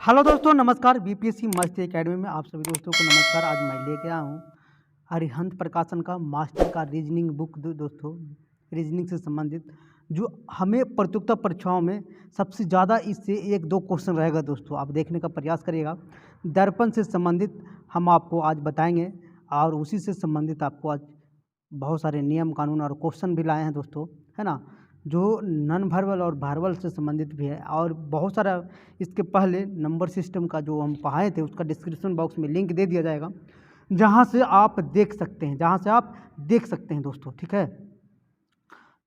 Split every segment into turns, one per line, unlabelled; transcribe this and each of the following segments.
Hello दोस्तों, नमस्कार। BPSC मस्त एकेडमी में आप सभी दोस्तों को नमस्कार। आज मैं लेके आया हूँ अरिहंत प्रकाशन का मास्टर का रीजनिंग बुक। दोस्तों, रीजनिंग से संबंधित जो हमें प्रतियोगिता परीक्षाओं में सबसे ज़्यादा इससे एक दो क्वेश्चन रहेगा। दोस्तों, आप देखने का प्रयास करिएगा। दर्पण से संबंधित हम आपको आज बताएंगे और उसी से संबंधित आपको आज बहुत सारे नियम कानून और क्वेश्चन भी लाए हैं दोस्तों, है ना, जो नॉन वर्बल और वर्बल से संबंधित भी है। और बहुत सारा इसके पहले नंबर सिस्टम का जो हम पढ़ाए थे उसका डिस्क्रिप्शन बॉक्स में लिंक दे दिया जाएगा, जहाँ से आप देख सकते हैं दोस्तों। ठीक है,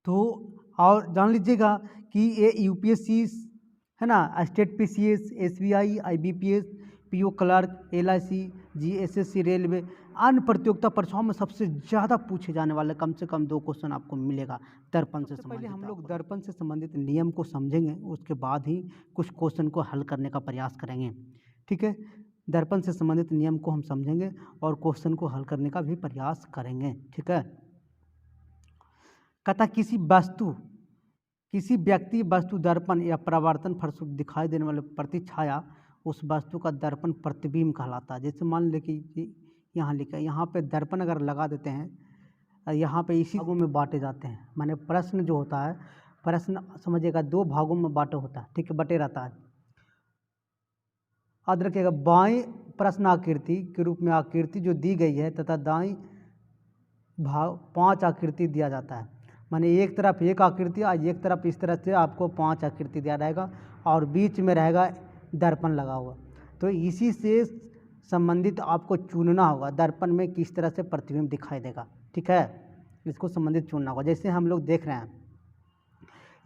तो और जान लीजिएगा कि ये यूपीएससी, है ना, state PCS, SBI, IBPS, PO clerk, LIC, GSSC, railway, अन्य प्रतियोगिता परीक्षाओं में सबसे ज़्यादा पूछे जाने वाले कम से कम दो क्वेश्चन आपको मिलेगा दर्पण से संबंधित। पहले हम लोग दर्पण से संबंधित नियम को समझेंगे, उसके बाद ही कुछ क्वेश्चन को हल करने का प्रयास करेंगे। ठीक है, दर्पण से संबंधित नियम को हम समझेंगे और क्वेश्चन को हल करने का भी प्रयास करेंगे। ठीक है, कहता किसी व्यक्ति, वस्तु, दर्पण या परावर्तन फलस्वरूप दिखाई देने वाले प्रतिछाया उस वस्तु का दर्पण प्रतिबिंब कहलाता है। जैसे मान ले कि यहाँ लिखा है, यहाँ पे दर्पण अगर लगा देते हैं, यहाँ पे इसी भागों में बांटे जाते हैं। माने प्रश्न जो होता है, प्रश्न समझिएगा दो भागों में बांटे होता है। ठीक है, बटे रहता है। याद रखिएगा, बाएं प्रश्न आकृति के रूप में आकृति जो दी गई है तथा दाएं भाग 5 आकृति दिया जाता है। माने एक तरफ एक आकृति और एक तरफ इस तरह से आपको 5 आकृति दिया रहेगा और बीच में रहेगा दर्पण लगा हुआ। तो इसी से संबंधित आपको चुनना होगा, दर्पण में किस तरह से प्रतिबिंब दिखाई देगा। ठीक है, इसको संबंधित चुनना होगा। जैसे हम लोग देख रहे हैं,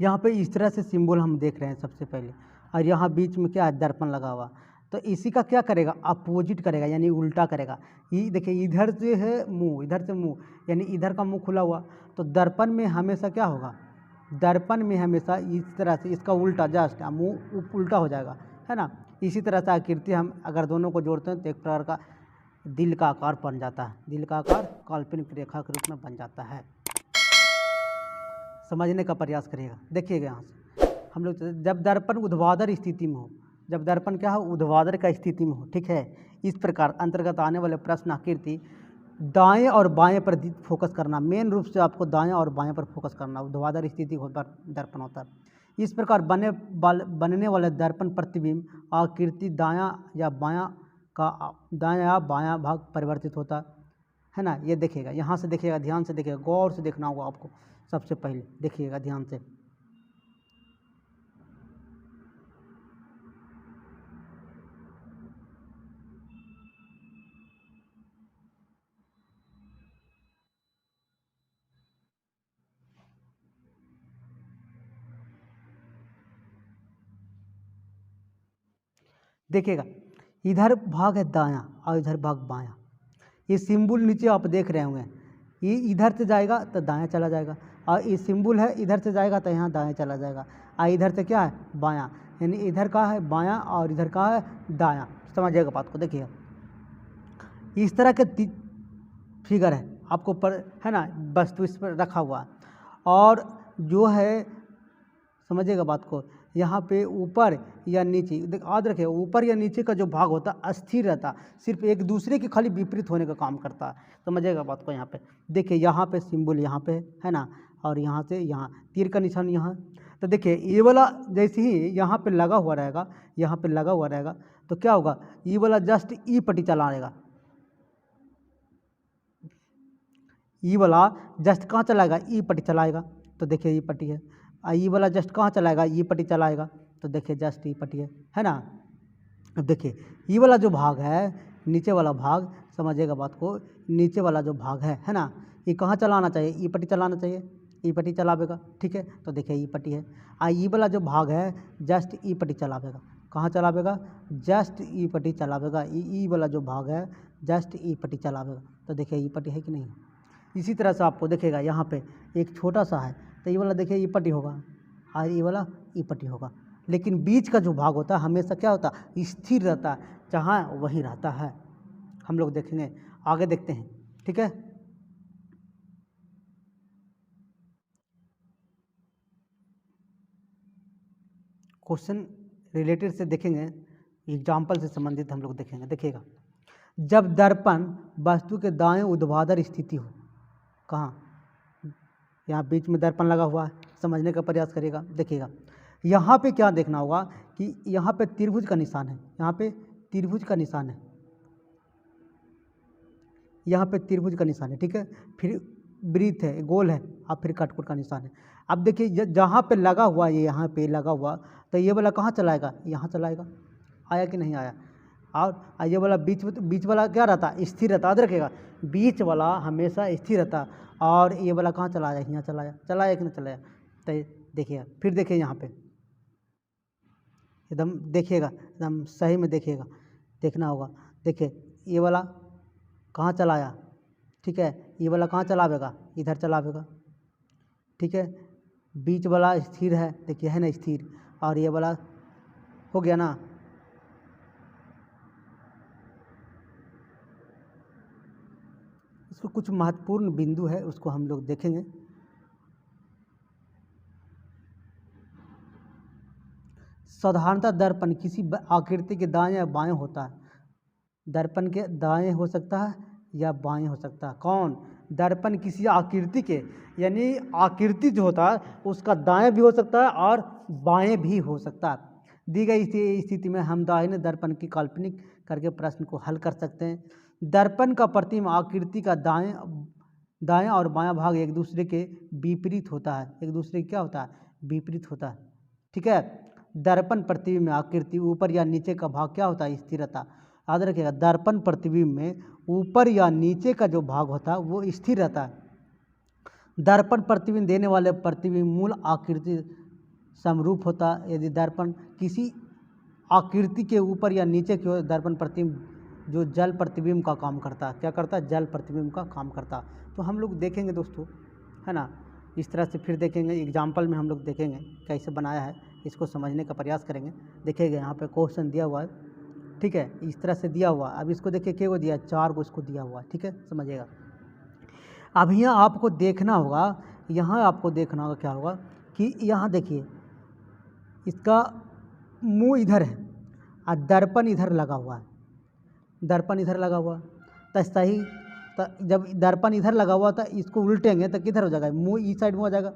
यहाँ पे इस तरह से सिंबल हम देख रहे हैं सबसे पहले, और यहाँ बीच में क्या है, दर्पण लगा हुआ। तो इसी का क्या करेगा, अपोजिट करेगा, यानी उल्टा करेगा। ये देखिए, इधर से है मुंह, इधर से मुंह, यानी इधर का मुंह खुला हुआ। तो दर्पण में हमेशा क्या होगा, दर्पण में हमेशा इस तरह से इसका उल्टा, जस्ट मुंह उल्टा हो जाएगा, है ना। इसी तरह से आकृति हम अगर दोनों को जोड़ते हैं तो एक प्रकार का दिल का आकार बन जाता है। दिल का आकार काल्पनिक रेखा के रूप में बन जाता है। समझने का प्रयास करिएगा। देखिएगा, यहाँ से हम लोग जब दर्पण ऊर्ध्वाधर स्थिति में हो, जब दर्पण क्या हो, ऊर्ध्वाधर का स्थिति में हो। ठीक है, इस प्रकार अंतर्गत आने वाले प्रश्न आकृति दाएं और बाएं पर फोकस करना, मेन रूप से आपको दाएं और बाएं पर फोकस करना, ऊर्ध्वाधर स्थिति पर दर्पण होता है। इस प्रकार बनने वाले दर्पण प्रतिबिंब आकृति दायां या बायां भाग परिवर्तित होता है ना। ये देखिएगा, यहाँ से देखिएगा, ध्यान से देखिएगा, गौर से देखना होगा आपको। सबसे पहले देखिएगा ध्यान से, देखिएगा, इधर भाग है दायां और इधर भाग बायां। ये सिंबल नीचे आप देख रहे होंगे, ये इधर से जाएगा तो दायां चला जाएगा, और ये सिंबल है इधर से जाएगा तो यहाँ दायां चला जाएगा, और इधर से क्या है, बायां। यानी इधर का है बायां और इधर का है दायां। समझिएगा बात को। देखिए, इस तरह के फिगर है आपको पर, है ना, वस्तु इस पर रखा हुआ, और जो है समझिएगा बात को, यहाँ पे ऊपर या नीचे, याद रखिए, ऊपर या नीचे का जो भाग होता है अस्थिर रहता, सिर्फ एक दूसरे के खाली विपरीत होने का काम करता है। समझिएगा बात को। यहाँ पे देखिए, यहाँ पे सिंबल यहाँ पे है ना, और यहाँ से यहाँ तीर का निशान यहाँ। तो देखिए, ये वाला जैसे ही यहाँ पे लगा हुआ रहेगा, यहाँ पे लगा हुआ रहेगा, तो क्या होगा, ये वाला जस्ट ई पट्टी चलाएगा, ई वाला जस्ट कहाँ चलाएगा, ई पट्टी चलाएगा। तो देखिए, ई पट्टी है। ई वाला जस्ट कहाँ चलाएगा, ई पट्टी चलाएगा। तो देखिए, जस्ट ई पट्टी है ना। अब देखिए, ई वाला जो भाग है, नीचे वाला भाग, समझिएगा बात को, नीचे वाला जो भाग है ना, ये कहाँ चलाना चाहिए, ई पट्टी चलाना चाहिए, ई पट्टी चलावेगा। ठीक है, तो देखिए ई पट्टी है। ई वाला जो भाग है जस्ट ई पट्टी चलावेगा। कहाँ चलावेगा, जस्ट ई पट्टी चलावेगा। ई वाला जो भाग है जस्ट ई पट्टी चलावेगा। तो देखिए, ई पट्टी है कि नहीं। इसी तरह से आपको देखिएगा, यहाँ पे एक छोटा सा है, तो ये वाला देखिए ई पट्टी होगा और ये वाला ई पट्टी होगा। लेकिन बीच का जो भाग होता है हमेशा क्या होता है, स्थिर रहता है, जहाँ वहीं रहता है। हम लोग देखेंगे, आगे देखते हैं। ठीक है, क्वेश्चन रिलेटेड से देखेंगे। एग्जाम्पल से संबंधित हम लोग देखेंगे। देखिएगा, जब दर्पण वस्तु के दाएं ऊर्ध्वाधर स्थिति हो, कहाँ, यहाँ बीच में दर्पण लगा हुआ है, समझने का प्रयास करिएगा। देखिएगा, यहाँ पे क्या देखना होगा कि यहाँ पे त्रिभुज का निशान है, यहाँ पे त्रिभुज का निशान है, यहाँ पे त्रिभुज का निशान है, ठीक है, फिर वृत्त है, गोल है, अब फिर कटकुट का निशान है। अब देखिए जहाँ पे लगा हुआ, ये यहाँ पे लगा हुआ, तो ये वाला कहाँ चलाएगा, यहाँ चलाएगा, आया कि नहीं आया। और ये वाला बीच वाला क्या रहता, स्थिर रहता, याद रखिएगा, बीच वाला हमेशा स्थिर रहता, और ये वाला कहाँ चलाया, यहाँ चलाया, चलाया कि नहीं चलाया। तो देखिएगा, फिर देखिए यहाँ पे एकदम देखिएगा, एकदम सही में देखिएगा, देखना होगा। देखिए ये वाला कहाँ चलाया, ठीक है, ये वाला कहाँ चलावेगा, इधर चलावेगा, ठीक है, बीच वाला स्थिर है, देखिए है ना स्थिर, और ये वाला हो गया ना। इसको कुछ महत्वपूर्ण बिंदु है, उसको हम लोग देखेंगे। साधारणतः दर्पण किसी आकृति के दाएं या बाएं होता है, दर्पण के दाएं हो सकता है या बाएं हो सकता है। कौन, दर्पण किसी आकृति के, यानी आकृति जो होता है उसका दाएं भी हो सकता है और बाएं भी हो सकता है। दी गई स्थिति में हम दाहिने दर्पण की काल्पनिक करके प्रश्न को हल कर सकते हैं। दर्पण का प्रतिबिंब आकृति का दाएं और बायां भाग एक दूसरे के विपरीत होता है, एक दूसरे के क्या होता है, विपरीत होता है, ठीक है। दर्पण प्रतिबिंब में आकृति ऊपर या नीचे का भाग क्या होता है, स्थिर रहता। याद रखिएगा, दर्पण प्रतिबिंब में ऊपर या नीचे का जो भाग होता है वो स्थिर रहता है। दर्पण प्रतिबिंब देने वाले प्रतिबिंब मूल आकृति समरूप होता है। यदि दर्पण किसी आकृति के ऊपर या नीचे की ओर, दर्पण प्रतिबिंब जो जल प्रतिबिंब का काम करता है, क्या करता है, जल प्रतिबिंब का काम करता है। तो हम लोग देखेंगे दोस्तों, है ना, इस तरह से फिर देखेंगे, एग्जाम्पल में हम लोग देखेंगे कैसे बनाया है, इसको समझने का प्रयास करेंगे। देखिएगा यहाँ पे क्वेश्चन दिया हुआ है, ठीक है, इस तरह से दिया हुआ। अब इसको देखिए क्या को दिया, 4 को इसको दिया हुआ है, ठीक है, समझिएगा। अब यहाँ आपको देखना होगा, यहाँ आपको देखना होगा क्या होगा कि यहाँ देखिए इसका मुंह इधर है और दर्पण इधर लगा हुआ है, दर्पण इधर लगा हुआ, तो सही, तो जब दर्पण इधर लगा हुआ तो इसको उल्टेंगे तो किधर हो जाएगा, मुंह इस साइड में हो जाएगा,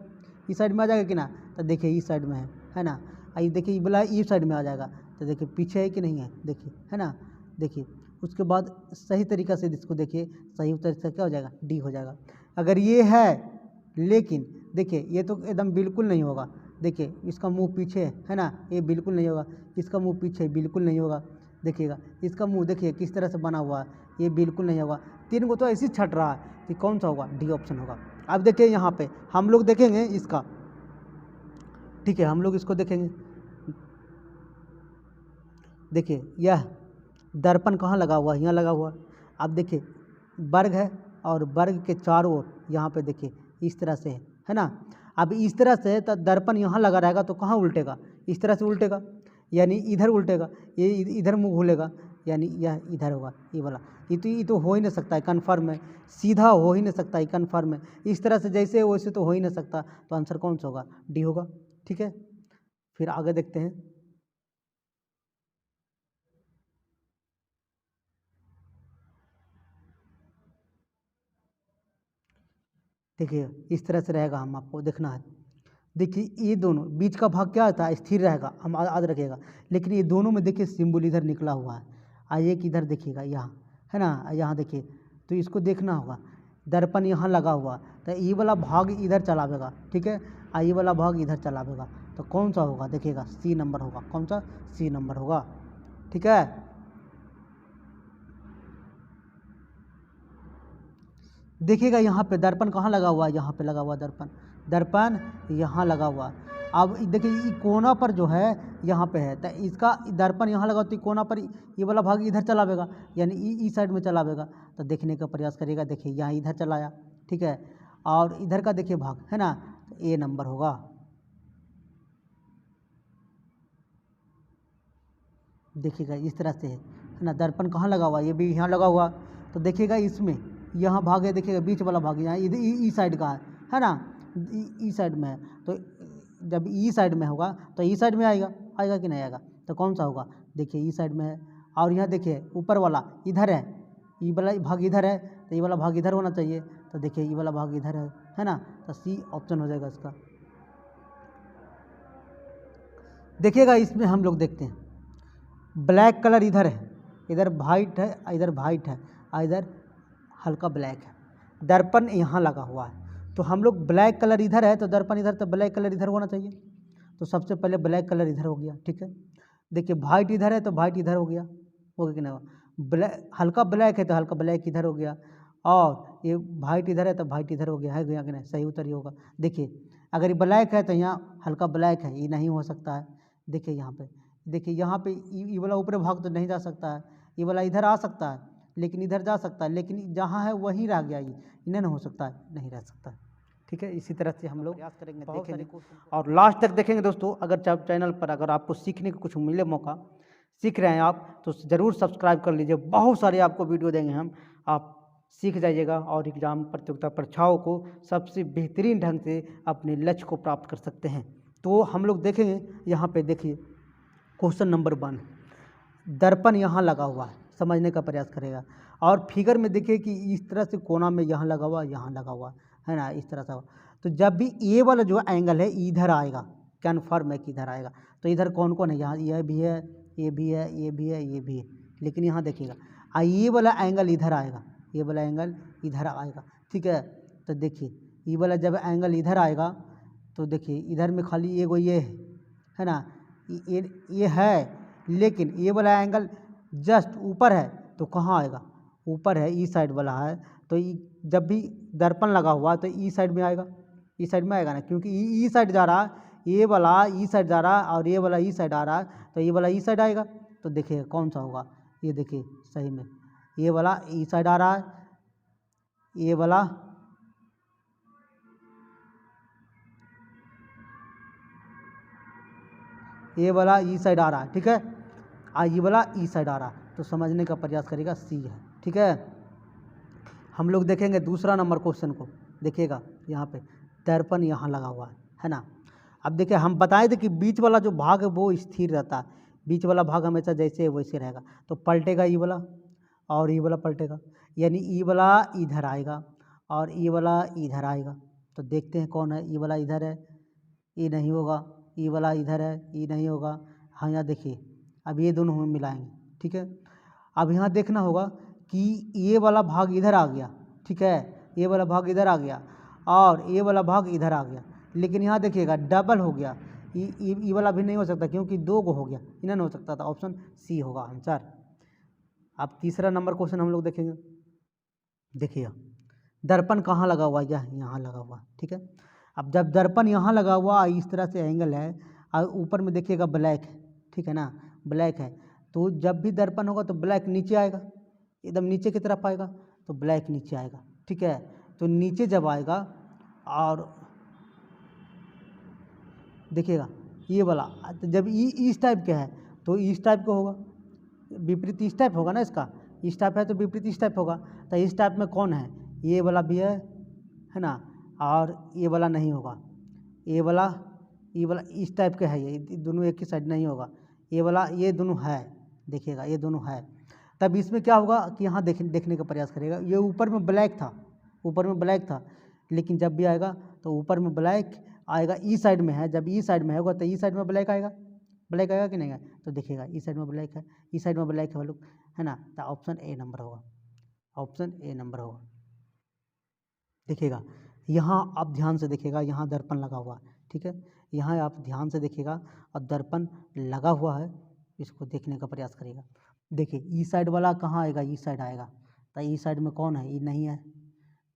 इस साइड में आ जाएगा कि ना। तो देखिए इस साइड में है ना, ये देखिए बोला इस साइड में आ जाएगा, तो देखिए पीछे है कि नहीं है, देखिए है ना। देखिए उसके बाद सही तरीक़ा से इसको देखिए, सही उत्तर से क्या हो जाएगा, डी हो जाएगा। अगर ये है, लेकिन देखिए ये तो एकदम बिल्कुल नहीं होगा, देखिए इसका मुंह पीछे है ना, ये बिल्कुल नहीं होगा, इसका मुंह पीछे बिल्कुल नहीं होगा। देखिएगा इसका मुंह देखिए किस तरह से बना हुआ है, ये बिल्कुल नहीं होगा। 3 को तो ऐसे ही छट रहा है कि कौन सा होगा, डी ऑप्शन होगा। अब देखिए यहाँ पे हम लोग देखेंगे इसका, ठीक है, हम लोग इसको देखेंगे। देखिए यह दर्पण कहाँ लगा हुआ है, यहाँ लगा हुआ। अब देखिए वर्ग है और वर्ग के चारों ओर यहाँ पे देखिए इस तरह से है ना। अब इस तरह से तो दर्पण यहाँ लगा रहेगा तो कहाँ उल्टेगा, इस तरह से उल्टेगा, यानी इधर उल्टेगा, ये इधर मुँह घूलेगा, यानी यह इधर होगा, ये वाला। ये तो हो ही नहीं सकता है, कन्फर्म है, सीधा हो ही नहीं सकता है, कन्फर्म है। इस तरह से जैसे वैसे तो हो ही नहीं सकता, तो आंसर कौन सा होगा, डी होगा, ठीक है। फिर आगे देखते हैं। देखिए इस तरह से रहेगा, हम आपको देखना है। देखिए ये दोनों बीच का भाग क्या होता है, स्थिर रहेगा, हम याद रखिएगा। लेकिन ये दोनों में देखिए सिंबल इधर निकला हुआ है, आइए कि इधर देखिएगा, यहाँ है ना, यहाँ देखिए, तो इसको देखना होगा। दर्पण यहाँ लगा हुआ, तो ये वाला भाग इधर चलावेगा, ठीक है, ये वाला भाग इधर चलावेगा, तो कौन सा होगा, देखिएगा सी नंबर होगा, कौन सा, सी नंबर होगा, ठीक है। देखिएगा यहाँ पे दर्पण कहाँ लगा हुआ है, यहाँ पे लगा हुआ दर्पण, दर्पण यहाँ लगा हुआ। अब देखिए कोना पर जो है यहाँ पे है, तो इसका दर्पण यहाँ लगा तो कोना पर ये वाला भाग इधर चलावेगा, यानी इस साइड में चलावेगा। तो देखने का प्रयास करिएगा, देखिए यहाँ इधर चलाया, ठीक है, और इधर का देखिए भाग है ना, तो ए नंबर होगा। देखिएगा इस तरह से है ना, दर्पण कहाँ लगा हुआ, ये भी यहाँ लगा हुआ, तो देखिएगा इसमें यहाँ भाग है, देखिएगा बीच वाला भाग यहाँ इधर इस साइड का है ना, इस साइड में है, तो जब ई साइड में होगा तो ई साइड में आएगा, आएगा कि नहीं आएगा, तो कौन सा होगा, देखिए ई साइड में है, और यहाँ देखिए ऊपर वाला इधर है, ई वाला भाग इधर है, तो ये वाला भाग इधर होना चाहिए, तो देखिए ये वाला भाग इधर है ना, तो सी ऑप्शन हो जाएगा इसका। देखिएगा इसमें हम लोग देखते हैं ब्लैक कलर इधर है, इधर वाइट है, इधर वाइट है, इधर हल्का ब्लैक है, दर्पण यहाँ लगा हुआ है, तो हम लोग ब्लैक कलर इधर है तो दर्पण इधर, तो ब्लैक कलर इधर होना चाहिए, तो सबसे पहले ब्लैक कलर इधर हो गया, ठीक है। देखिए वाइट इधर है तो वाइट इधर हो गया कि नहीं, ब्लैक हल्का ब्लैक है तो हल्का ब्लैक इधर हो गया, और ये वाइट इधर है तो वाइट इधर हो गया, है गया कि नहीं, सही उत्तर ही होगा। देखिए अगर ये ब्लैक है तो यहाँ हल्का ब्लैक है, ये नहीं हो सकता है। देखिए यहाँ पे, देखिए यहाँ पे ये वाला ऊपर भाग तो नहीं जा सकता है, ये वाला इधर आ सकता है, लेकिन इधर जा सकता है, लेकिन जहाँ है वहीं रह गया, ये नहीं हो सकता है, नहीं रह सकता है, ठीक है। इसी तरह से हम लोग प्रयास करेंगे, देखेंगे और लास्ट तक देखेंगे दोस्तों। अगर चैनल पर अगर आपको सीखने को कुछ मिले मौका, सीख रहे हैं आप, तो ज़रूर सब्सक्राइब कर लीजिए, बहुत सारे आपको वीडियो देंगे हम, आप सीख जाइएगा और एग्ज़ाम प्रतियोगिता परीक्षाओं को सबसे बेहतरीन ढंग से अपने लक्ष्य को प्राप्त कर सकते हैं। तो हम लोग देखेंगे यहाँ पे, देखिए क्वेश्चन नंबर 1, दर्पण यहाँ लगा हुआ है, समझने का प्रयास करेगा, और फिगर में देखिए कि इस तरह से कोना में यहाँ लगा हुआ, यहाँ लगा हुआ है ना, इस तरह से। तो जब भी ये वाला जो एंगल है इधर आएगा, कन्फर्म है कि इधर आएगा, तो इधर कौन कौन है, यहाँ यह भी है, ये भी है, ये भी है, ये भी है, लेकिन यहाँ देखिएगा ये वाला एंगल इधर आएगा, ये वाला एंगल इधर आएगा, ठीक है। तो देखिए ये वाला जब एंगल इधर आएगा तो देखिए इधर में खाली ये है ना, ये है, लेकिन ये वाला एंगल जस्ट ऊपर है, तो कहाँ आएगा, ऊपर है, ई साइड वाला है, तो जब भी दर्पण लगा हुआ तो ई साइड में आएगा, ई साइड में आएगा ना, क्योंकि ई साइड जा रहा है, ये वाला ई साइड जा रहा है और ये वाला ई साइड आ रहा है, तो ये वाला ई साइड आएगा, तो देखिए कौन सा होगा, ये देखिए सही में ये वाला ई साइड आ रहा है, ये वाला ई साइड आ रहा है, ठीक है, ये वाला ई साइड आ रहा है, तो समझने का प्रयास करेगा, सी है, ठीक है। हम लोग देखेंगे दूसरा नंबर क्वेश्चन को, देखिएगा यहाँ पे दर्पण यहाँ लगा हुआ है ना। अब देखिए हम बताए थे कि बीच वाला जो भाग है वो स्थिर रहता है, बीच वाला भाग हमेशा जैसे है वैसे रहेगा, तो पलटेगा ये वाला और ये वाला पलटेगा, यानी ये वाला इधर आएगा और ये वाला इधर आएगा, तो देखते हैं कौन है, ये वाला इधर है, ये नहीं होगा, ये वाला इधर है, ये नहीं होगा, हाँ यहाँ देखिए अब ये दोनों हम मिलाएंगे, ठीक है। अब यहाँ देखना होगा कि ये वाला भाग इधर आ गया, ठीक है, ये वाला भाग इधर आ गया और ये वाला भाग इधर आ गया, लेकिन यहाँ देखिएगा डबल हो गया, ये वाला भी नहीं हो सकता क्योंकि 2 गो हो गया, इन्हें नहीं हो सकता था, ऑप्शन सी होगा आंसर। अब तीसरा नंबर क्वेश्चन हम लोग देखेंगे, देखिए दर्पण कहाँ लगा हुआ है, यहाँ लगा हुआ, ठीक है। अब जब दर्पण यहाँ लगा हुआ इस तरह से एंगल है और ऊपर में देखिएगा ब्लैक है, ठीक है ना, ब्लैक है, तो जब भी दर्पण होगा तो ब्लैक नीचे आएगा, एकदम नीचे की तरफ आएगा, तो ब्लैक नीचे आएगा, ठीक है। तो नीचे जब आएगा और देखिएगा ये वाला, तो जब इस टाइप के है तो इस टाइप का होगा, विपरीत इस टाइप होगा ना, इसका इस टाइप है तो विपरीत इस टाइप होगा, तो इस टाइप में कौन है, ये वाला भी है ना, और ये वाला नहीं होगा, ये वाला इस टाइप का है, ये दोनों एक ही साइड नहीं होगा, ये वाला ये दोनों है, देखिएगा ये दोनों है। तब इसमें क्या होगा कि यहाँ देखने का प्रयास करेगा, ये ऊपर में ब्लैक था, ऊपर में ब्लैक था, लेकिन जब भी आएगा तो ऊपर में ब्लैक आएगा, ई साइड में है, जब ई साइड में होगा तो ई साइड में ब्लैक आएगा, ब्लैक आएगा कि नहीं आएगा, तो देखिएगा ई साइड में ब्लैक है, ई साइड में ब्लैक है लोग, है ना, तो ऑप्शन ए नंबर होगा, ऑप्शन ए नंबर होगा। देखिएगा यहाँ आप ध्यान से देखिएगा, यहाँ दर्पण लगा हुआ है, ठीक है, यहाँ आप ध्यान से देखिएगा और दर्पण लगा हुआ है, इसको देखने का प्रयास करिएगा। देखिए ई साइड वाला कहाँ आएगा, ई साइड आएगा, तो ई साइड में कौन है, ये नहीं है,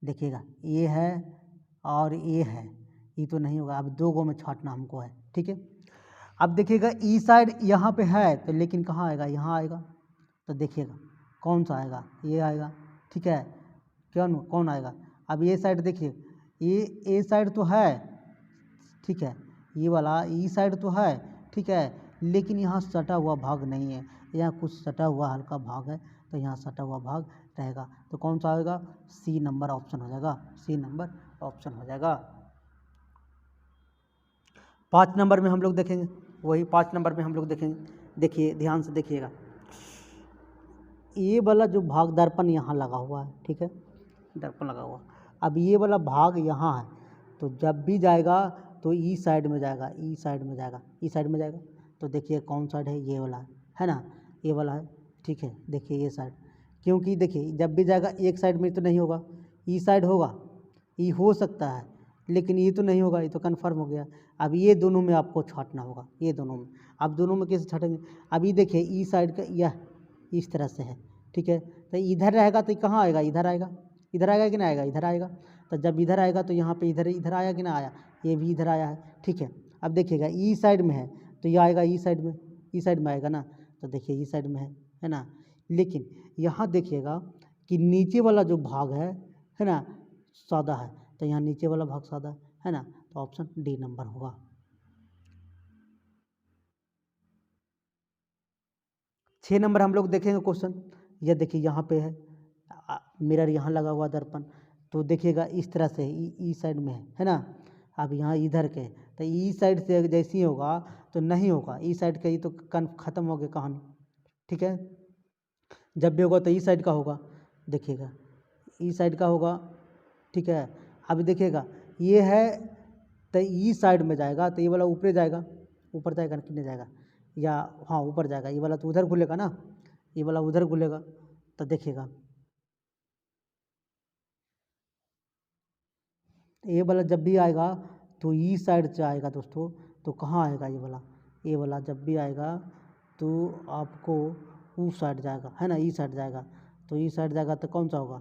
देखिएगा ये है और ये है, ये तो नहीं होगा, अब 2 गो में छांटना हमको है, ठीक है। अब देखिएगा ई साइड यहाँ पे है तो लेकिन कहाँ आएगा, यहाँ आएगा, तो देखिएगा कौन सा आएगा, ये आएगा, ठीक है, कौन आएगा। अब ये साइड देखिए, ये साइड तो है, ठीक है, ये वाला ई साइड तो है, ठीक है, लेकिन यहाँ सटा हुआ भाग नहीं है, यहाँ कुछ सटा हुआ हल्का भाग है, तो यहाँ सटा हुआ भाग रहेगा, तो कौन सा आएगा, सी नंबर ऑप्शन हो जाएगा, सी नंबर ऑप्शन हो जाएगा। 5 नंबर में हम लोग देखेंगे, वही 5 नंबर में हम लोग देखेंगे, देखिए ध्यान से देखिएगा, ये वाला जो भाग दर्पण यहाँ लगा हुआ है, ठीक है, दर्पण लगा हुआ। अब ये वाला भाग यहाँ है, तो जब भी जाएगा तो ई साइड में जाएगा, ई साइड में जाएगा, ई साइड में जाएगा। तो देखिए कौन साइड है, ये वाला है ना, ये वाला है, ठीक है। देखिए ये साइड, क्योंकि देखिए जब भी जाएगा एक साइड में तो नहीं होगा, ई साइड होगा, ई हो सकता है, लेकिन ये तो नहीं होगा, ये तो कन्फर्म हो गया। अब ये दोनों में आपको छांटना होगा, ये दोनों में। अब दोनों में कैसे छाटेंगे, अभी देखिए ई साइड का यह इस तरह से है, ठीक है। तो इधर रहेगा तो कहाँ आएगा, इधर आएगा, इधर आएगा कि नहीं आएगा, इधर आएगा। तो जब इधर आएगा तो यहाँ पे इधर इधर आया कि ना आया, ये भी इधर आया है, ठीक है। अब देखिएगा ई साइड में है तो ये आएगा ई साइड में, ई साइड में आएगा ना, तो देखिए ई साइड में है ना। लेकिन यहाँ देखिएगा कि नीचे वाला जो भाग है ना, सादा है, तो यहाँ नीचे वाला भाग सादा है ना, तो ऑप्शन डी नंबर होगा। 6 नंबर हम लोग देखेंगे क्वेश्चन। यह देखिए यहाँ पे है मिरर, यहाँ लगा हुआ दर्पण, तो देखिएगा इस तरह से ई साइड में है ना। अब यहाँ इधर के, तो ई साइड से जैसे ही होगा तो नहीं होगा, ई साइड का ही तो ख़त्म हो गया कहानी, ठीक है। जब भी होगा तो ई साइड का होगा, देखिएगा ई साइड का होगा, ठीक है। अब देखिएगा ये है तो ई साइड में जाएगा, तो ये वाला ऊपर जाएगा, ऊपर जाएगा कितने जाएगा, या हाँ ऊपर जाएगा, ये वाला तो उधर खुलेगा ना, ये वाला उधर खुलेगा। तो देखिएगा ये वाला जब भी आएगा तो ई साइड से आएगा दोस्तों, तो कहाँ आएगा ये वाला जब भी आएगा तो आपको उस साइड जाएगा, है ना, ई साइड जाएगा। तो ई साइड जाएगा तो कौन सा होगा,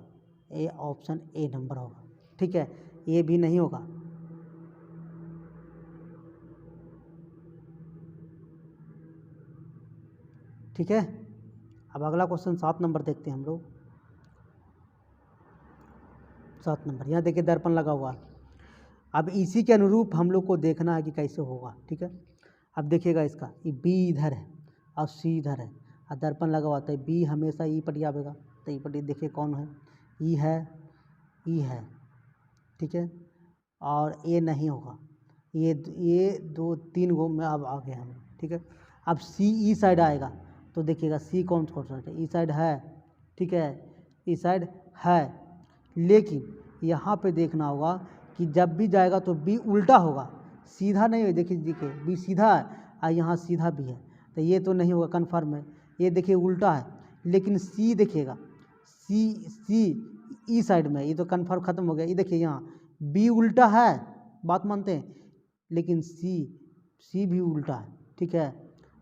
ए, ऑप्शन ए नंबर होगा, ठीक है। ये भी नहीं होगा, ठीक है। अब अगला क्वेश्चन 7 नंबर देखते हैं हम लोग। 7 नंबर यहाँ देखिए दर्पण लगा हुआ है। अब इसी के अनुरूप हम लोग को देखना है कि कैसे होगा, ठीक है। अब देखिएगा इसका, ये बी इधर है और सी इधर है, और दर्पण लगा हुआ, तो बी हमेशा ई पटी आवेगा, तो ई पटी देखिए कौन है, ई है, ई है, ठीक है। और ए नहीं होगा, ये 2-3 गो में अब आ गए हम, ठीक है। अब सी ई साइड आएगा, तो देखिएगा सी कौन सा है, ई साइड है, ठीक है, ई साइड है। लेकिन यहाँ पे देखना होगा कि जब भी जाएगा तो बी उल्टा होगा, सीधा नहीं है। देखिए बी सीधा है और यहाँ सीधा भी है, तो ये तो नहीं होगा, कन्फर्म है। ये देखिए उल्टा है, लेकिन सी देखिएगा, सी ई साइड में, ये तो कन्फर्म ख़त्म हो गया। ये देखिए यहाँ बी उल्टा है, बात मानते हैं, लेकिन सी भी उल्टा है, ठीक है।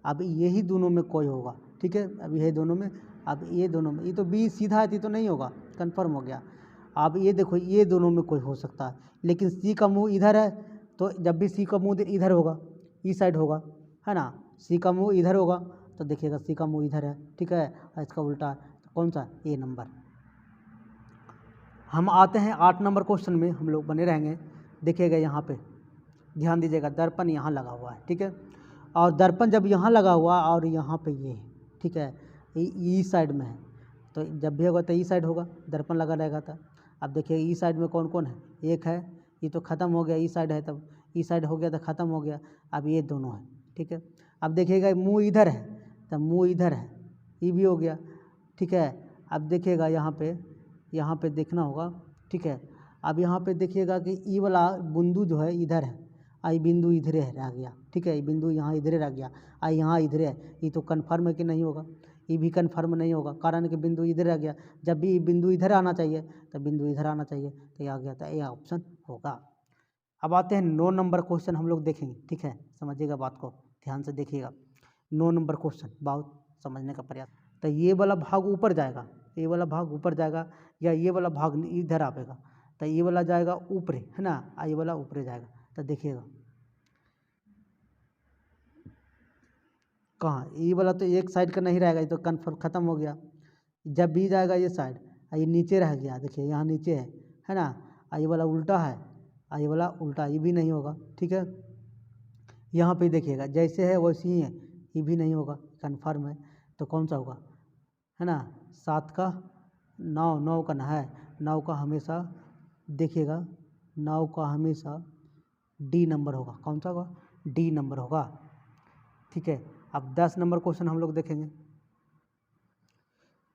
अब यही दोनों में कोई होगा, ठीक है। अब यही दोनों में, अब ये दोनों में, ये तो बी सीधा है तो नहीं होगा, कन्फर्म हो गया। अब ये देखो ये दोनों में कोई हो सकता है, लेकिन सी का मुंह इधर है, तो जब भी सी का मुंह इधर होगा, ई साइड होगा, है ना। सी का मुंह इधर होगा, तो देखिएगा सी का मुंह इधर है, ठीक है, और इसका उल्टा है, तो कौन सा, ए नंबर। हम आते हैं 8 नंबर क्वेश्चन में, हम लोग बने रहेंगे। देखिएगा यहाँ पे ध्यान दीजिएगा, दर्पण यहाँ लगा हुआ है, ठीक है। और दर्पण जब यहाँ लगा हुआ और यहाँ पे ये, ठीक है, ई साइड में है, तो जब भी होगा तो ई साइड होगा, दर्पण लगा रहेगा था। अब देखिए ई साइड में कौन कौन है, एक है, ये तो ख़त्म हो गया, ई साइड है, तब ई साइड हो गया तो ख़त्म हो गया। अब ये दोनों है, ठीक है। अब देखिएगा मुँह इधर है, तब मुँह इधर है, ये भी हो गया, ठीक है। अब देखिएगा यहाँ पे देखना होगा, ठीक है। अब यहाँ पे देखिएगा कि ई वाला बिंदु जो है इधर है, आई बिंदु इधरे रह गया, ठीक है, ये बिंदु यहाँ इधरे रह गया, आई यहाँ इधरे है, ये तो कन्फर्म है कि नहीं होगा, ये भी कन्फर्म नहीं होगा, कारण कि बिंदु इधर रह गया। जब भी बिंदु इधर आना चाहिए तो बिंदु इधर आना चाहिए, तो ये आ गया, तो ये ऑप्शन होगा। अब आते हैं 9 नंबर क्वेश्चन हम लोग देखेंगे, ठीक है, समझिएगा बात को, ध्यान से देखिएगा। 9 नंबर क्वेश्चन बहुत समझने का प्रयास। तो ये वाला भाग ऊपर जाएगा, ये वाला भाग ऊपर जाएगा, या ये वाला भाग इधर आएगा, तो ये वाला जाएगा ऊपर, है ना, ये वाला ऊपर जाएगा। तो देखिएगा कहाँ, ये वाला तो एक साइड का नहीं रहेगा, ये तो कन्फर्म ख़त्म हो गया। जब भी जाएगा ये साइड, ये नीचे रह गया, देखिए यहाँ नीचे है ना, ये वाला उल्टा है, ये वाला उल्टा, ये भी नहीं होगा, ठीक है। यहाँ पे देखिएगा जैसे है वैसे ही है, ये भी नहीं होगा, कन्फर्म है। तो कौन सा होगा, है ना, 7 का 9 का ना है, 9 का हमेशा देखिएगा, 9 का हमेशा डी नंबर होगा, कौन सा होगा, डी नंबर होगा, ठीक है। अब 10 नंबर क्वेश्चन हम लोग देखेंगे।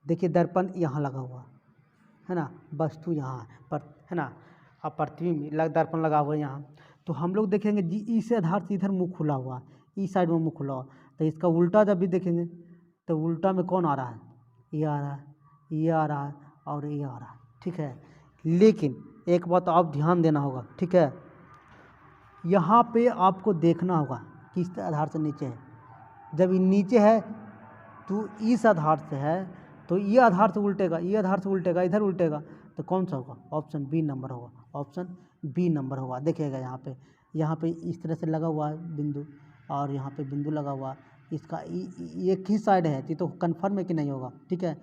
देखिए दर्पण यहाँ लगा हुआ है ना, वस्तु यहाँ पर है ना, अब पृथ्वी में दर्पण लगा हुआ है यहाँ। तो हम लोग देखेंगे जी इस आधार से इधर मुंह खुला हुआ, इस साइड में मुंह खुला हुआ, तो इसका उल्टा जब भी देखेंगे तो उल्टा में कौन आ रहा है, ये आ रहा है, ये आ रहा है और ये आ रहा है, ठीक है। लेकिन एक बात आप ध्यान देना होगा, ठीक है, यहाँ पे आपको देखना होगा किस आधार से नीचे है। जब ये नीचे है तो इस आधार से है, तो ये आधार से उल्टेगा, ये आधार से उल्टेगा, इधर उल्टेगा, तो कौन सा होगा, ऑप्शन बी नंबर होगा, ऑप्शन बी नंबर होगा। देखिएगा यहाँ पे इस तरह से लगा हुआ है बिंदु, और यहाँ पे बिंदु लगा हुआ, इसका एक ही साइड है, ये तो कन्फर्म है कि नहीं होगा, ठीक है।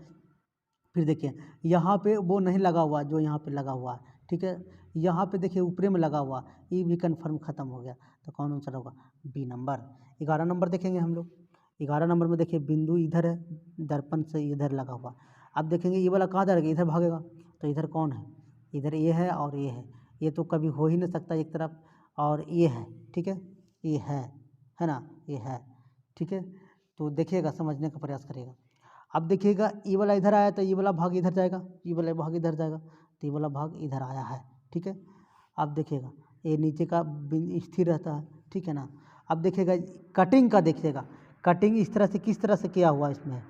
फिर देखिए यहाँ पे वो नहीं लगा हुआ जो यहाँ पे लगा हुआ है, ठीक है। यहाँ पे देखिए ऊपरे में लगा हुआ, ये भी कन्फर्म खत्म हो गया, तो कौन आंसर होगा, बी नंबर। 11 नंबर देखेंगे हम लोग। 11 नंबर में देखिए बिंदु इधर है, दर्पण से इधर लगा हुआ। अब देखेंगे ये वाला कहाँ जाएगा, इधर भागेगा, तो इधर कौन है, इधर ये है और ये है, ये तो कभी हो ही नहीं सकता एक तरफ, और ये है, ठीक है, ये है ना, ये है, ठीक है। तो देखिएगा, समझने का प्रयास करिएगा। अब देखिएगा ये वाला इधर आया तो ये वाला भाग इधर जाएगा, ये वाला भाग इधर जाएगा, तो ये वाला भाग इधर आया है, ठीक है। अब देखिएगा ये नीचे का स्थिर रहता है, ठीक है ना। अब देखिएगा कटिंग का, देखिएगा कटिंग इस तरह से किस तरह से किया हुआ इसमें,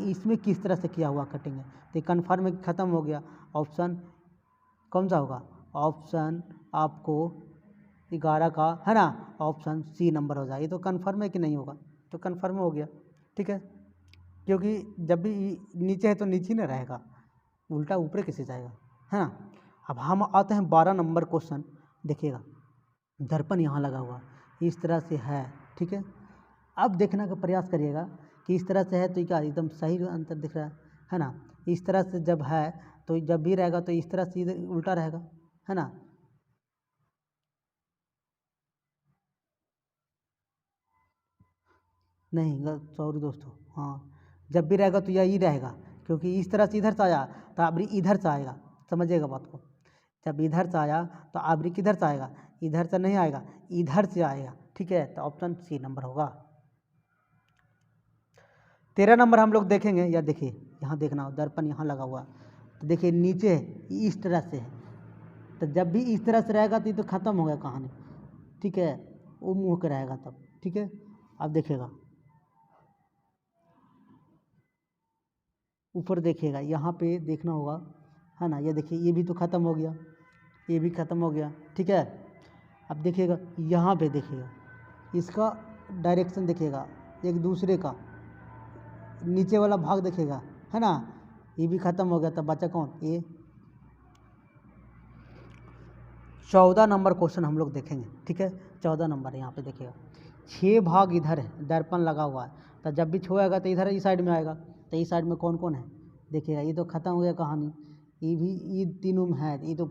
इसमें किस तरह से किया हुआ कटिंग है, तो कन्फर्म खत्म हो गया। ऑप्शन कौन सा होगा, ऑप्शन आपको 11 का है ना, ऑप्शन सी नंबर हो जाए। ये तो कन्फर्म है कि नहीं होगा, तो कन्फर्म हो गया, ठीक है, क्योंकि जब भी नीचे है तो नीचे ही ना रहेगा, उल्टा ऊपर कैसे जाएगा, है ना। अब हम आते हैं 12 नंबर क्वेश्चन। देखिएगा दर्पण यहाँ लगा हुआ इस तरह से है, ठीक है। अब देखने का प्रयास करिएगा कि इस तरह से है तो क्या एकदम सही अंतर दिख रहा है ना। इस तरह से जब है तो जब भी रहेगा तो इस तरह से इधर उल्टा रहेगा, है ना। नहीं सॉरी दोस्तों, हाँ, जब भी रहेगा तो यही रहेगा, क्योंकि इस तरह से इधर से आया तो आबरी इधर से आएगा, समझिएगा बात को। जब इधर से आया तो आबरी किधर से आएगा, इधर से नहीं आएगा, इधर से आएगा, ठीक है। तो ऑप्शन सी नंबर होगा। 13 नंबर हम लोग देखेंगे, या देखिए यहाँ देखना हो, दर्पण यहाँ लगा हुआ, तो देखिए नीचे है इस तरह से है, तो जब भी इस तरह से रहेगा तो ये तो ख़त्म हो गया कहानी, ठीक है, वो मुँह के रहेगा तब, ठीक है। अब देखिएगा ऊपर, देखिएगा यहाँ पे देखना होगा, है ना। ये देखिए ये भी तो ख़त्म हो गया, ये भी ख़त्म हो गया, ठीक है। अब देखिएगा यहाँ पे, देखिएगा इसका डायरेक्शन देखिएगा एक दूसरे का, नीचे वाला भाग देखिएगा, है ना, ये भी ख़त्म हो गया, तब बचा कौन, ये। 14 नंबर क्वेश्चन हम लोग देखेंगे, ठीक है। 14 नंबर यहाँ पे देखिएगा 6 भाग इधर है, दर्पण लगा हुआ है, तो जब भी छुएगा तो इधर इस साइड में आएगा, तो इस साइड में कौन कौन है, देखिएगा ये तो ख़त्म हो गया कहानी। ये भी, ये तीनों में है, ये तो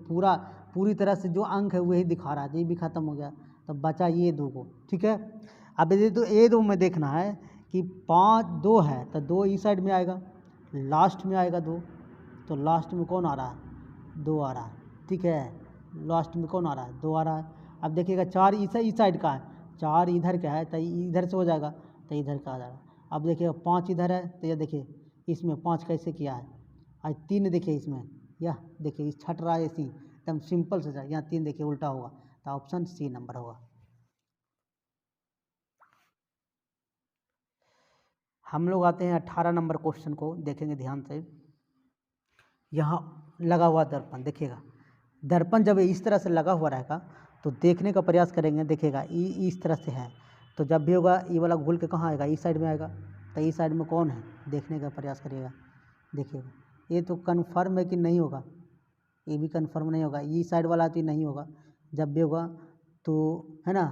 पूरी तरह से जो अंक है वही दिखा रहा है, ये भी ख़त्म हो गया, तो बचा ये दो को, ठीक है। अब ये तो ये दो में देखना है कि 5 2 है, तो 2 इस साइड में आएगा, लास्ट में आएगा 2, तो लास्ट में कौन आ रहा है, 2 आ रहा है, ठीक है। लास्ट में कौन आ रहा है, 2 आ रहा है। अब देखिएगा 4 इस साइड का है, 4 इधर का है, तो इधर से हो जाएगा, तो इधर का आ जाएगा। अब देखिए 5 इधर है, तो ये देखिए इसमें 5 कैसे किया है, आज 3 देखिए इसमें, यह देखिए इस छट रहा है, इसी एकदम सिंपल से जाए, यहाँ 3 देखिए उल्टा होगा, तो ऑप्शन सी नंबर होगा। हम लोग आते हैं 18 नंबर क्वेश्चन को, देखेंगे ध्यान से। यहाँ लगा हुआ दर्पण, देखिएगा दर्पण जब इस तरह से लगा हुआ रहेगा तो देखने का प्रयास करेंगे, देखिएगा इस तरह से है, तो जब भी होगा ये वाला घूल के कहाँ आएगा, इस साइड में आएगा, तो इस साइड में कौन है, देखने का प्रयास करिएगा। देखिएगा ये तो कन्फर्म है कि नहीं होगा, ये भी कन्फर्म नहीं होगा, ये साइड वाला तो नहीं होगा, जब भी होगा तो, है ना,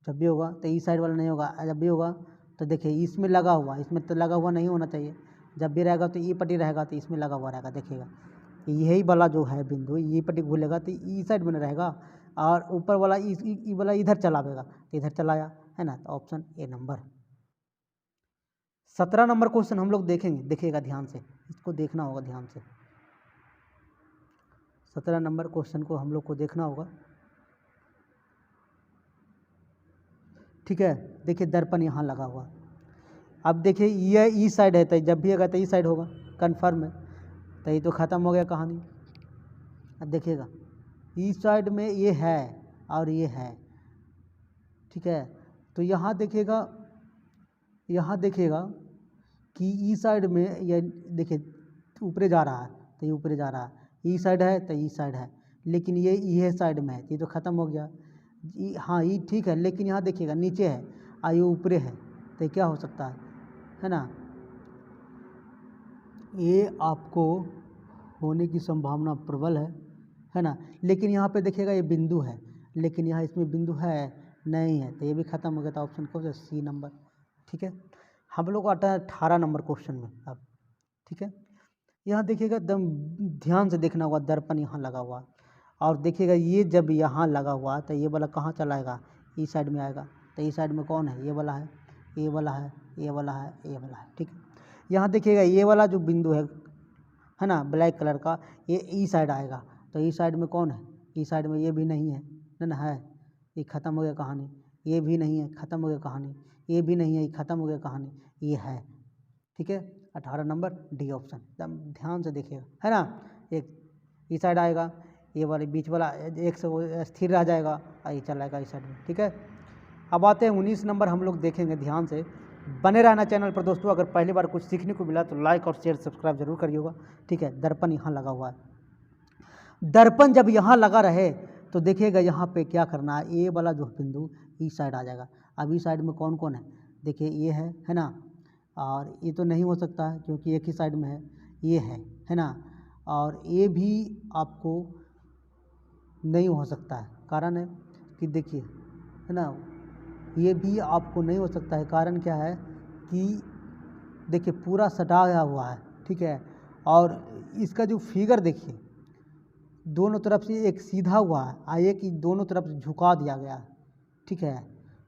जब भी होगा तो इस साइड वाला नहीं होगा, जब भी होगा तो देखिए इसमें लगा हुआ, इसमें तो लगा हुआ नहीं होना चाहिए, जब भी रहेगा तो ये पट्टी रहेगा तो इसमें लगा हुआ रहेगा। देखिएगा यही वाला जो है बिंदु, ये पट्टी घूलेगा तो इस साइड में रहेगा, और ऊपर वाला इस वाला इधर चलावेगा, तो इधर चलाया, है ना, तो option A number. 17 number question हम लोग देखेंगे, देखिएगा ध्यान से, इसको देखना होगा ध्यान से। 17 नंबर क्वेश्चन को हम लोग को देखना होगा, ठीक है। देखिए दर्पण यहाँ लगा हुआ, अब देखिए ये ई साइड है, तो जब भी आएगा तो ई साइड होगा, कन्फर्म है। तो ये तो ख़त्म हो गया कहानी। अब देखिएगा ई साइड में ये है और ये है, ठीक है। तो यहाँ देखिएगा कि ई साइड में ये देखिए ऊपरे जा रहा है, तो ये ऊपरे जा रहा है, ई साइड है तो ई साइड है, लेकिन ये साइड में है, ये तो ख़त्म हो गया। हाँ ये ठीक है, लेकिन यहाँ देखिएगा नीचे है और ये ऊपरे है, तो क्या हो सकता है ना। ये आपको होने की संभावना प्रबल है ना। लेकिन यहाँ पे देखिएगा ये बिंदु है, लेकिन यहाँ इसमें बिंदु है नहीं है, तो ये भी ख़त्म हो गया। था ऑप्शन कौन सा, सी नंबर, ठीक है। हम लोग आता है 18 नंबर क्वेश्चन में अब, ठीक है। यहाँ देखिएगा एकदम ध्यान से देखना होगा, दर्पण यहाँ लगा हुआ और देखिएगा ये जब यहाँ लगा हुआ तो ये वाला कहाँ चला आएगा, ई साइड में आएगा। तो ई साइड में कौन है, ये वाला है, ये वाला है, ये वाला है, ये वाला है, ठीक है। यहाँ देखिएगा ये वाला जो बिंदु है ना ब्लैक कलर का, ये ई साइड आएगा। तो ई साइड में कौन है, ई साइड में ये भी नहीं है ना, है, ये ख़त्म हो गया कहानी। ये भी नहीं है, ख़त्म हो गया कहानी। ये भी नहीं है, ये ख़त्म हो गया कहानी। ये है, ठीक है। 18 नंबर डी ऑप्शन, एकदम ध्यान से देखिएगा, है ना। एक इस साइड आएगा, ये वाले बीच वाला एक से स्थिर रह जाएगा और ये चलाएगा इस साइड में, ठीक है। अब आते हैं 19 नंबर, हम लोग देखेंगे, ध्यान से बने रहना चैनल पर दोस्तों। अगर पहली बार कुछ सीखने को मिला तो लाइक और शेयर सब्सक्राइब जरूर करिएगा, ठीक है। दर्पण यहाँ लगा हुआ है, दर्पण जब यहाँ लगा रहे तो देखिएगा यहाँ पे क्या करना है, ये वाला जो बिंदु इस साइड आ जाएगा। अब इस साइड में कौन कौन है, देखिए ये है ना, और ये तो नहीं हो सकता है क्योंकि एक ही साइड में है, ये है ना। और ये भी आपको नहीं हो सकता है, कारण है कि देखिए, है ना, ये भी आपको नहीं हो सकता है। कारण क्या है कि देखिए पूरा सटाया हुआ है, ठीक है। और इसका जो फिगर देखिए, दोनों तरफ से एक सीधा हुआ है और एक दोनों तरफ से झुका दिया गया है, ठीक है।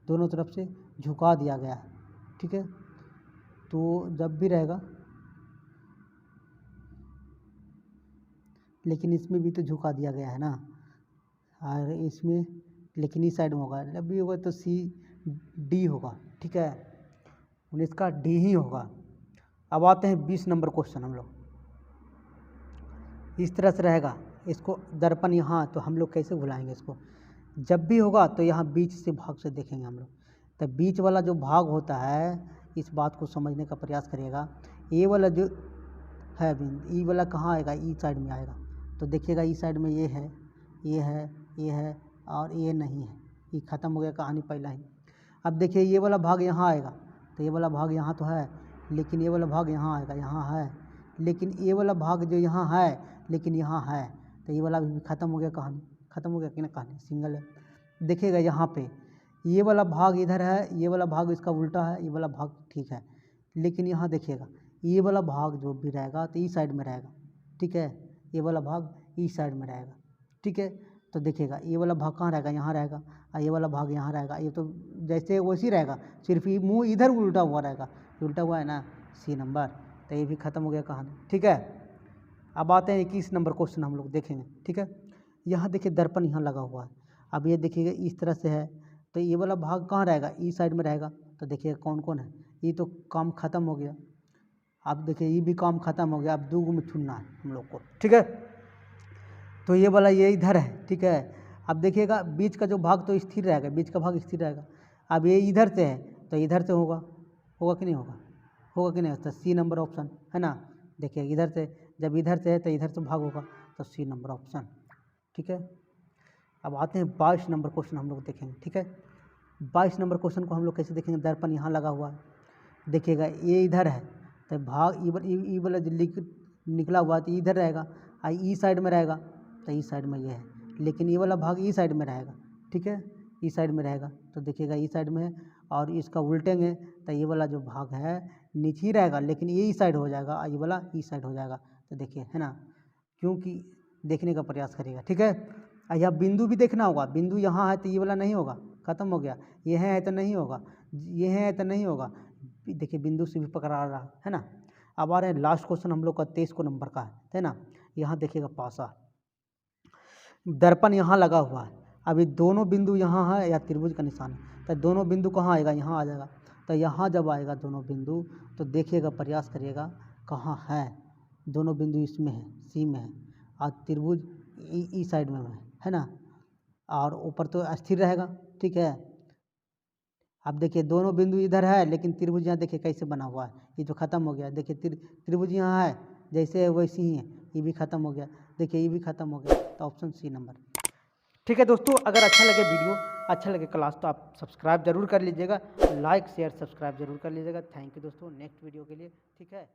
दोनों तरफ से झुका दिया गया है, ठीक है। तो जब भी रहेगा, लेकिन इसमें भी तो झुका दिया गया है ना, और इसमें लेकिन इस साइड में होगा, जब भी होगा तो सी डी होगा, ठीक है। 19 का डी ही होगा। अब आते हैं 20 नंबर क्वेश्चन। हम लोग इस तरह से रहेगा, इसको दर्पण यहाँ, तो हम लोग कैसे भुलाएंगे इसको। जब भी होगा तो यहाँ बीच से भाग से देखेंगे हम लोग। तो बीच वाला जो भाग होता है, इस बात को समझने का प्रयास करिएगा। ये वाला जो है बिंदु, ई वाला कहाँ आएगा, ई साइड में आएगा। तो देखिएगा ई साइड में ये है, ये है, ये है और ये नहीं है, ये ख़त्म हो गया कहानी पहला ही। अब देखिए ये वाला भाग यहाँ आएगा, तो ये वाला भाग यहाँ तो है, लेकिन ये वाला भाग यहाँ आएगा, यहाँ है, लेकिन ये वाला भाग जो यहाँ है लेकिन यहाँ है, तो ये वाला भी ख़त्म हो गया कहानी, ख़त्म हो गया कि ना कहानी, सिंगल है। देखिएगा यहाँ पे ये वाला भाग इधर है, ये वाला भाग इसका उल्टा है, ये वाला भाग ठीक है, लेकिन यहाँ देखिएगा ये वाला भाग जो भी रहेगा तो इस साइड में रहेगा, ठीक है। ये वाला भाग इस साइड में रहेगा, ठीक है। तो देखिएगा ये वाला भाग कहाँ रहेगा, यहाँ रहेगा, और ये वाला भाग यहाँ रहेगा। ये तो जैसे वैसे ही रहेगा, सिर्फ ये मुँह इधर उल्टा हुआ रहेगा, उल्टा हुआ है ना, सी नंबर। तो ये भी ख़त्म हो गया कहानी, ठीक है। अब आते हैं 21 नंबर क्वेश्चन, हम लोग देखेंगे, ठीक है। यहाँ देखिए दर्पण यहाँ लगा हुआ है। अब ये देखिएगा इस तरह से है, तो ये वाला भाग कहाँ रहेगा, इस साइड में रहेगा। तो देखिएगा कौन कौन है, ये तो काम ख़त्म हो गया। अब देखिए ये भी काम ख़त्म हो गया, अब दो में चुनना है हम लोग को, ठीक है। तो ये वाला ये इधर है, ठीक है। अब देखिएगा बीच का जो भाग तो स्थिर रहेगा, बीच का भाग स्थिर रहेगा। अब ये इधर से है तो इधर से होगा, होगा कि नहीं होगा, होगा कि नहीं, तो सी नंबर ऑप्शन, है ना। देखिए इधर से, जब इधर से है तो इधर से भाग होगा, तो सी नंबर ऑप्शन, ठीक है। अब आते हैं 22 नंबर क्वेश्चन, हम लोग देखेंगे, ठीक है। 22 नंबर क्वेश्चन को हम लोग कैसे देखेंगे, दर्पण यहाँ लगा हुआ है, देखिएगा ये इधर है, तो भाग ई वाला जो निकला हुआ है तो इधर रहेगा, और ई साइड में रहेगा, तो ई साइड में ये है, लेकिन ये वाला भाग ई साइड में रहेगा, ठीक है, ई साइड में रहेगा। तो देखिएगा ई साइड में है, और इसका उल्टेंगे तो ये वाला जो भाग है नीचे ही रहेगा, लेकिन ये ई साइड हो जाएगा और ये वाला ई साइड हो जाएगा। तो देखिए, है ना, क्योंकि देखने का प्रयास करिएगा, ठीक है। यहाँ बिंदु भी देखना होगा, बिंदु यहाँ है तो ये वाला नहीं होगा, ख़त्म हो गया। ये है तो नहीं होगा, ये है तो नहीं होगा, देखिए बिंदु से भी पकड़ा रहा है ना। अब आ रहे हैं लास्ट क्वेश्चन हम लोग का 23 को नंबर का है ना। यहाँ देखिएगा पासा, दर्पण यहाँ लगा हुआ है। अभी दोनों बिंदु यहाँ है या त्रिभुज का निशान है, तो दोनों बिंदु कहाँ आएगा, यहाँ आ जाएगा। तो यहाँ जब आएगा दोनों बिंदु तो देखिएगा, प्रयास करिएगा कहाँ है। दोनों बिंदु इसमें है, सी में है, और त्रिभुज ई साइड में है ना, और ऊपर तो स्थिर रहेगा। ठीक है, अब देखिए दोनों बिंदु इधर है, लेकिन त्रिभुज यहाँ देखिए कैसे बना हुआ है, ये तो खत्म हो गया। देखिए त्रिभुज यहाँ है, जैसे है वैसे ही है, ये भी खत्म हो गया। देखिए ये भी खत्म हो गया, तो ऑप्शन सी नंबर। ठीक है दोस्तों, अगर अच्छा लगे वीडियो, अच्छा लगे क्लास, तो आप सब्सक्राइब जरूर कर लीजिएगा, लाइक शेयर सब्सक्राइब जरूर कर लीजिएगा। थैंक यू दोस्तों, नेक्स्ट वीडियो के लिए। ठीक है।